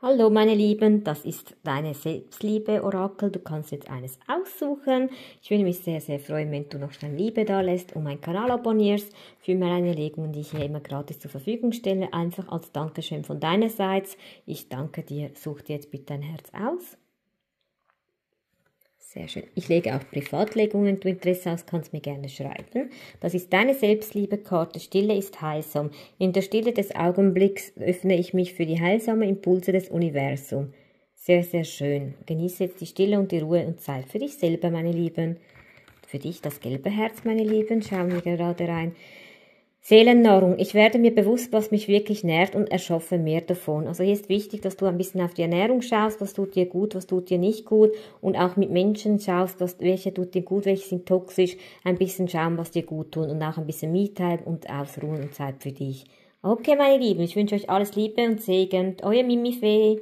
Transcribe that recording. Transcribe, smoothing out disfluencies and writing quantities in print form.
Hallo meine Lieben, das ist deine Selbstliebe-Orakel. Du kannst jetzt eines aussuchen. Ich würde mich sehr, sehr freuen, wenn du noch deine Liebe da lässt und meinen Kanal abonnierst für meine Legungen, die ich hier immer gratis zur Verfügung stelle. Einfach als Dankeschön von deinerseits. Ich danke dir. Such dir jetzt bitte dein Herz aus. Sehr schön. Ich lege auch Privatlegungen. Wenn du Interesse hast, kannst du mir gerne schreiben. Das ist deine Selbstliebe-Karte. Stille ist heilsam. In der Stille des Augenblicks öffne ich mich für die heilsamen Impulse des Universums. Sehr, sehr schön. Genieße jetzt die Stille und die Ruhe und Zeit für dich selber, meine Lieben. Für dich das gelbe Herz, meine Lieben. Schauen wir gerade rein. Seelennahrung. Ich werde mir bewusst, was mich wirklich nährt und erschaffe mehr davon. Also hier ist wichtig, dass du ein bisschen auf die Ernährung schaust, was tut dir gut, was tut dir nicht gut und auch mit Menschen schaust, welche tut dir gut, welche sind toxisch, ein bisschen schauen, was dir gut tut und auch ein bisschen Me-Time und Ausruhen und Zeit für dich. Okay, meine Lieben, ich wünsche euch alles Liebe und Segen. Euer Mimifee.